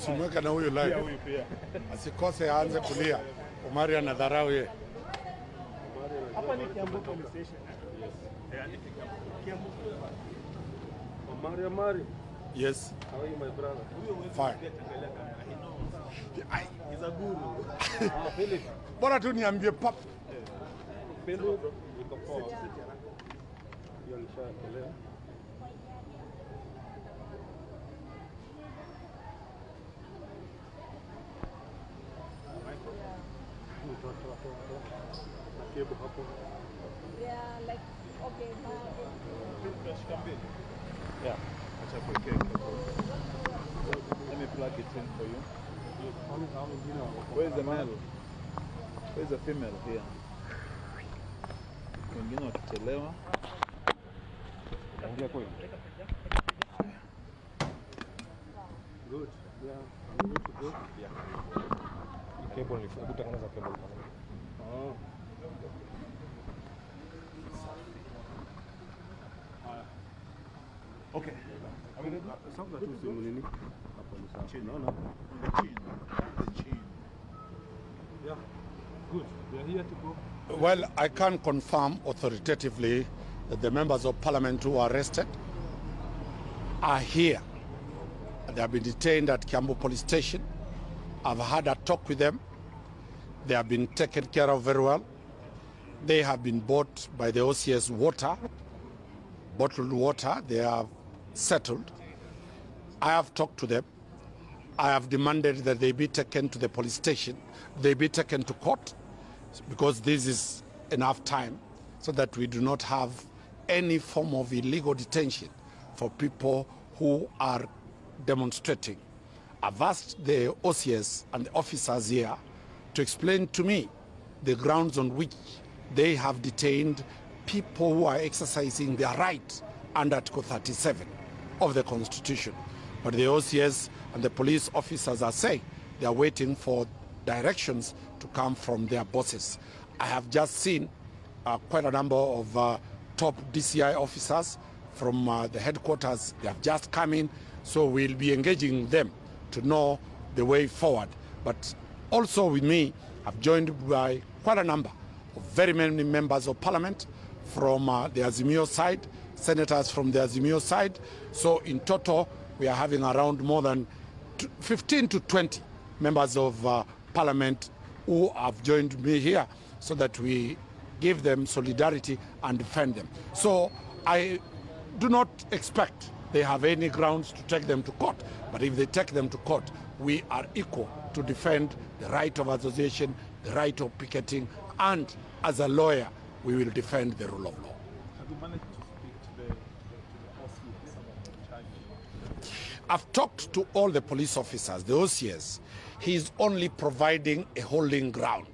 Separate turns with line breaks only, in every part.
Simweka na huyu live.
Huyu pia.
Asikose aanze kulia. Omari anadharau yeye.
Hapa ni Kiambu police station. Yes. Kiambu. Omari.
Yes.
How are you, my brother?
Fine.
He's a guru. Philip.
Bora tu niambie pap.
Philip, yuko poa. Hiyo nishaelewa.
Yeah, like, okay,
Yeah. Let me plug it in for you. Where's the male? Where's the female here? Wengine wakichelewa. Good. Yeah. I'm good to go. Yeah.
Cable ni kutengeneza cable pale.
Oh. Okay. Sasa tu simu nini? Hapo ni sawa. Unaona? The chin. Yeah. Good. We are here to go.
Well, I can confirm authoritatively that the members of parliament who were arrested are here. They have been detained at Kiambu police station. I've had a talk with them. They have been taken care of very well. They have been bought by the OCS water, bottled water. They have settled. I have talked to them. I have demanded that they be taken to the police station. They be taken to court because this is enough time so that we do not have any form of illegal detention for people who are demonstrating. I've asked the OCS and the officers here to explain to me the grounds on which they have detained people who are exercising their right under Article 37 of the Constitution. But the OCS and the police officers are saying they are waiting for directions to come from their bosses. I have just seen quite a number of top DCI officers from the headquarters. They have just come in, so we'll be engaging them to know the way forward. But also with me, I've joined by quite a number of very many members of parliament from the Azimio side, senators from the Azimio side. So in total, we are having around more than 15 to 20 members of parliament who have joined me here so that we give them solidarity and defend them. So I do not expect they have any grounds to take them to court, but if they take them to court, we are equal to defend the right of association, the right of picketing, and as a lawyer, we will defend the rule of law.
Have you managed to speak to the OCS about charging?
I've talked to all the police officers, the OCS. He's only providing a holding ground.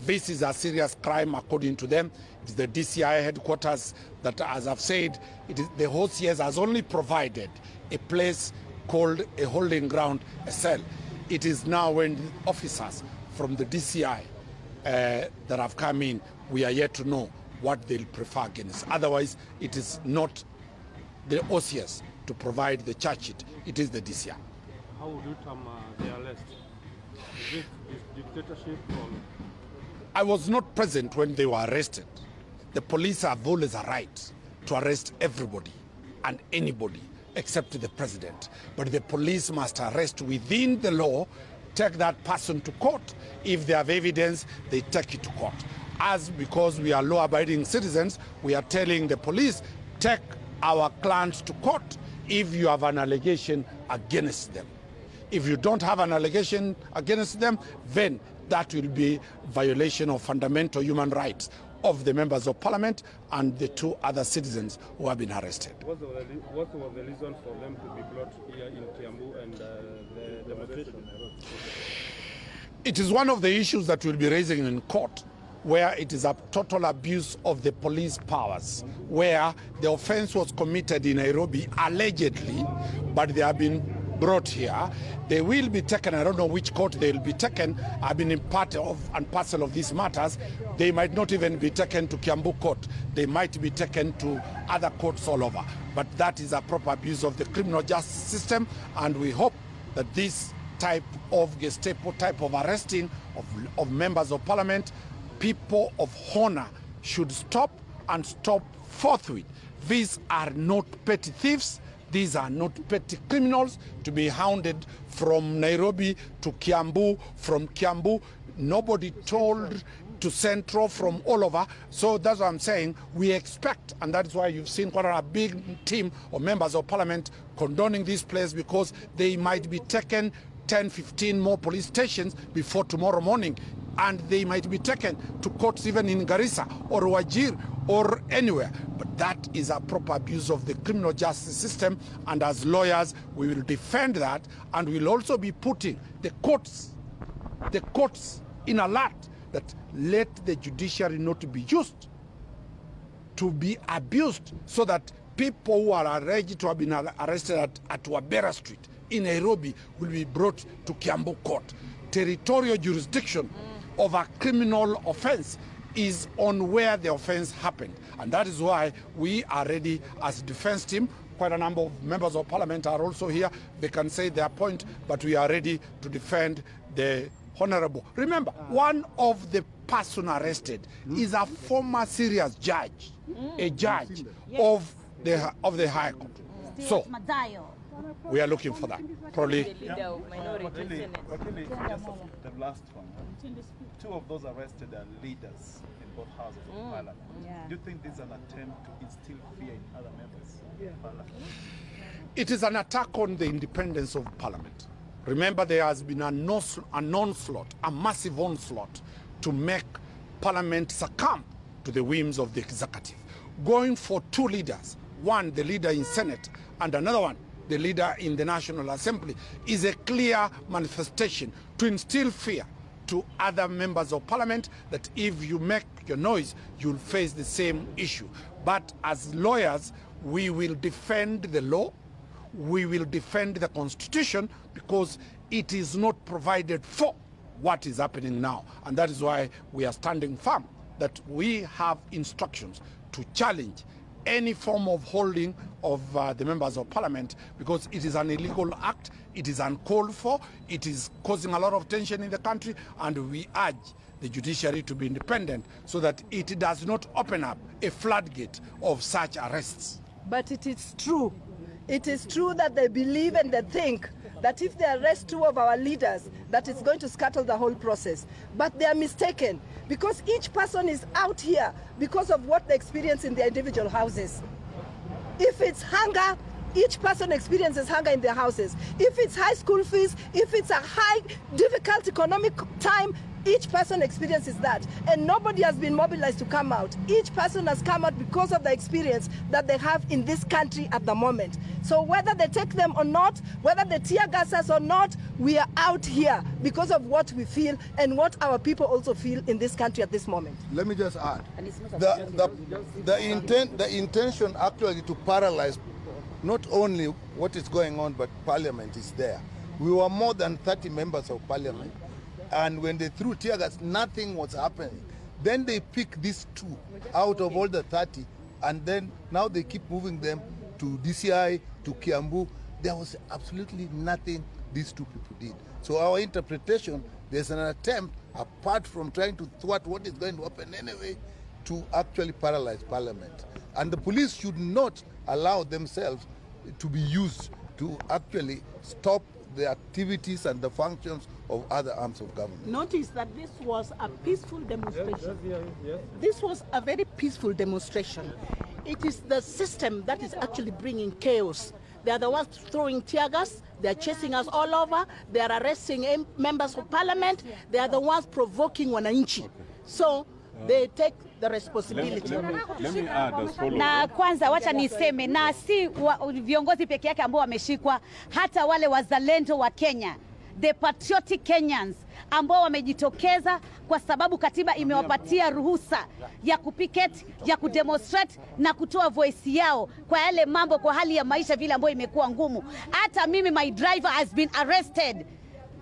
This is a serious crime according to them. It's the DCI headquarters that, as I've said, it is the OCS has only provided a place called a holding ground, a cell. It is now when the officers from the DCI that have come in, we are yet to know what they'll prefer against. Otherwise, it is not the OCS to provide the charge sheet. It is the DCI.
How would you term the arrest? Is it dictatorship or?
I was not present when they were arrested. The police have always a right to arrest everybody and anybody except the president. But the police must arrest within the law, take that person to court. If they have evidence, they take it to court. As because we are law-abiding citizens, we are telling the police, take our clients to court if you have an allegation against them. If you don't have an allegation against them, then that will be violation of fundamental human rights of the members of parliament and the two other citizens who have been arrested.
What was the reason for them to be brought here in Kiambu and the demonstration?
It is one of the issues that we'll be raising in court, where it is a total abuse of the police powers, where the offense was committed in Nairobi allegedly, but they have been brought here. They will be taken, I don't know which court they will be taken. I've been in part of and parcel of these matters. They might not even be taken to Kiambu court. They might be taken to other courts all over. But that is a proper abuse of the criminal justice system, and we hope that this type of Gestapo type of arresting of members of parliament, people of honor, should stop and stop forthwith. These are not petty thieves. These are not petty criminals to be hounded from Nairobi to Kiambu, from Kiambu, nobody told to Central, from all over. So that's what I'm saying. We expect, and that is why you've seen quite a big team of members of parliament condoning this place, because they might be taken 10, 15 more police stations before tomorrow morning, and they might be taken to courts even in Garissa or Wajir or anywhere. But that is a proper abuse of the criminal justice system, and as lawyers we will defend that, and we'll also be putting the courts in alert that let the judiciary not be used to be abused, so that people who are alleged to have been arrested at Wabera Street in Nairobi will be brought to Kiambu Court. Territorial jurisdiction of a criminal offense is on where the offense happened, and that is why we are ready as a defense team. Quite a number of members of parliament are also here. They can say their point, but we are ready to defend the honorable. Remember, one of the person arrested is a former serious judge, a judge of the High Court. So we are looking for that. Probably.
The last one. Two of those arrested are leaders in both houses of parliament. Do you think this is an attempt to instill fear in other members of parliament?
It is an attack on the independence of parliament. Remember, there has been an onslaught, a massive onslaught, to make parliament succumb to the whims of the executive. Going for two leaders, one the leader in Senate and another one the leader in the National Assembly, is a clear manifestation to instill fear to other members of parliament that if you make your noise, you'll face the same issue. But as lawyers, we will defend the law, we will defend the Constitution, because it is not provided for what is happening now. And that is why we are standing firm that we have instructions to challenge any form of holding of the members of parliament, because it is an illegal act, it is uncalled for, it is causing a lot of tension in the country, and we urge the judiciary to be independent so that it does not open up a floodgate of such arrests.
But it is true. It is true that they believe and they think that if they arrest two of our leaders, that it's going to scuttle the whole process. But they are mistaken, because each person is out here because of what they experience in their individual houses. If it's hunger, each person experiences hunger in their houses. If it's high school fees, if it's a high, difficult economic time, each person experiences that. And nobody has been mobilized to come out. Each person has come out because of the experience that they have in this country at the moment. So whether they take them or not, whether they tear gas us or not, we are out here because of what we feel and what our people also feel in this country at this moment.
Let me just add, the intention actually to paralyze not only what is going on, but parliament is there. We were more than 30 members of parliament, and when they threw tear gas, nothing was happening. Then they pick these two out of all the 30, and then now they keep moving them to DCI, to Kiambu. There was absolutely nothing these two people did. So our interpretation, there's an attempt, apart from trying to thwart what is going to happen anyway, to actually paralyze parliament. And the police should not allow themselves to be used to actually stop the activities and the functions of other arms of government.
Notice that this was a peaceful demonstration. Yes. This was a very peaceful demonstration. It is the system that is actually bringing chaos. They are the ones throwing tear gas, they are chasing us all over, they are arresting members of parliament, they are the ones provoking wananchi. So they take the responsibility.
Let me add as follows.
Na kwanza wacha niseme, na si viongozi peke yake ambao wameshikwa, hata wale wazalendo wa Kenya, the patriotic Kenyans ambao wamejitokeza kwa sababu katiba imewapatia ruhusa ya kupicket, ya kudemonstrate na kutoa voice yao kwa yale mambo, kwa hali ya maisha vile ambayo imekuwa ngumu. Hata mimi, my driver has been arrested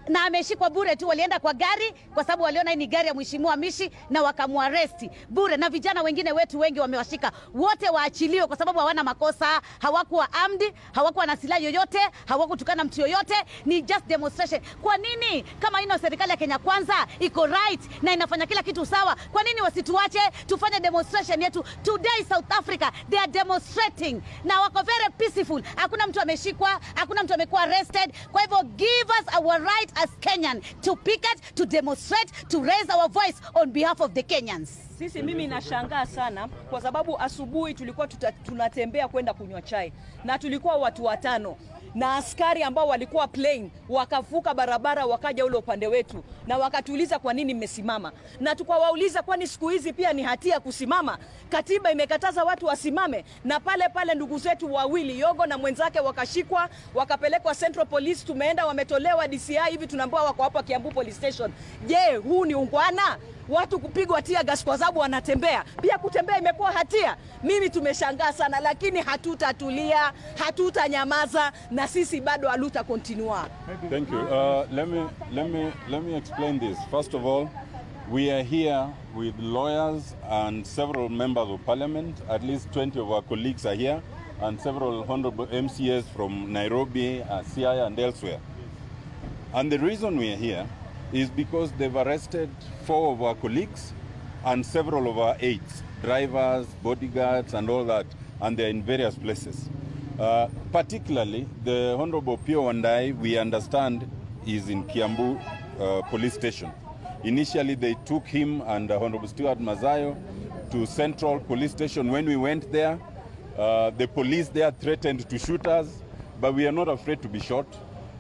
na ameshikwa bure tu. Walienda kwa gari kwa sababu waliona hii ni gari ya mheshimiwa Mishi na wakamuaresti bure, na vijana wengine wetu wengi wamewashika. Wote waachiliwe kwa sababu hawana makosa, hawakuwa armed, hawakuwa na silaha yoyote, hawakutukana mtu yoyote, ni just demonstration. Kwa nini kama ino serikali ya Kenya Kwanza iko right na inafanya kila kitu sawa, kwa nini wasituache tufanye demonstration yetu? Today South Africa they are demonstrating na wako very peaceful, hakuna mtu ameshikwa, hakuna mtu amekuwa arrested. Kwa hivyo give us our right as Kenyan to picket, to demonstrate, to raise our voice on behalf of the Kenyans.
Sisi mimi nashangaa sana kwa sababu asubuhi tulikuwa tunatembea kwenda kunywa chai na tulikuwa watu 5 na askari ambao walikuwa plain wakavuka barabara wakaja ule upande wetu na wakatuuliza kwa nini mmesimama, na tukawauliza kwani siku hizi pia ni hatia kusimama? Katiba imekataza watu wasimame. Na pale ndugu zetu wawili Yogo na mwenzake wakashikwa wakapelekwa Central Police, tumeenda wametolewa DCI, hivi tunaambiwa wako hapa Kiambu Police Station. Je, huu ni ungwana? Watu kupigwa tear gas kwa sababu wanatembea, pia kutembea imekuwa hatia? Mimi tumeshangaa sana, lakini hatutatulia, hatutanyamaza, na sisi bado haluta continua.
Thank you. Let me explain this. First of all, we are here with lawyers and several members of parliament. At least 20 of our colleagues are here, and several honorable MCAs from Nairobi, Siaya, and elsewhere. And the reason we are here is because they've arrested 4 of our colleagues and several of our aides, drivers, bodyguards, and all that, and they're in various places. Particularly, the Honorable Pio Wandai, we understand, is in Kiambu Police Station. Initially, they took him and Honorable Stuart Mazayo to Central Police Station. When we went there, the police there threatened to shoot us, but we are not afraid to be shot.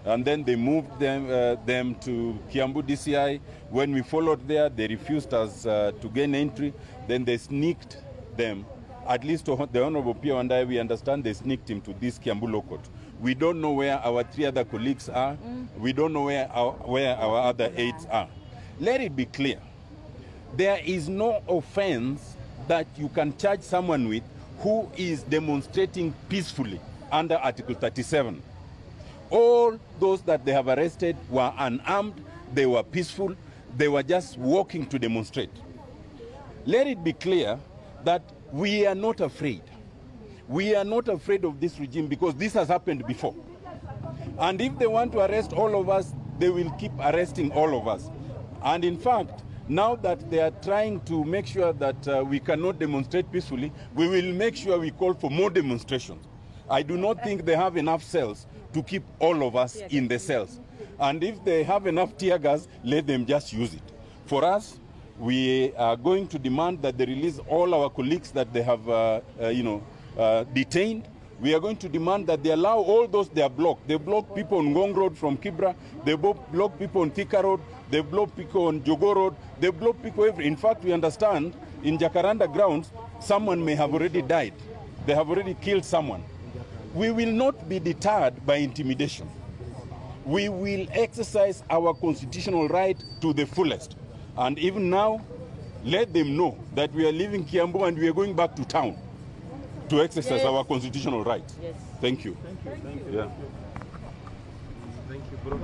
And then they moved them to Kiambu DCI. When we followed there, they refused us to gain entry. Then they sneaked them. At least to the Honorable Pio and I, we understand they sneaked him to this Kiambu Law Court. We don't know where our 3 other colleagues are. We don't know where our other aides are. Let it be clear. There is no offense that you can charge someone with who is demonstrating peacefully under Article 37. All those that they have arrested were unarmed, they were peaceful, they were just walking to demonstrate. Let it be clear that we are not afraid. We are not afraid of this regime because this has happened before. And if they want to arrest all of us, they will keep arresting all of us. And in fact, now that they are trying to make sure that we cannot demonstrate peacefully, we will make sure we call for more demonstrations. I do not think they have enough cells to keep all of us in the cells. And if they have enough tear gas, let them just use it. For us, we are going to demand that they release all our colleagues that they have detained. We are going to demand that they allow all those they are blocked. They block people on Ngong Road from Kibra. They block people on Thika Road. They block people on Jogo Road. They block people everywhere. In fact, we understand in Jacaranda grounds, someone may have already died. They have already killed someone. We will not be deterred by intimidation. We will exercise our constitutional right to the fullest. And even now, let them know that we are leaving Kiambu and we are going back to town to exercise our constitutional right.
Yes.
Thank you.
Thank you.
Yeah.
Thank you, bro.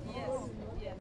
Yes.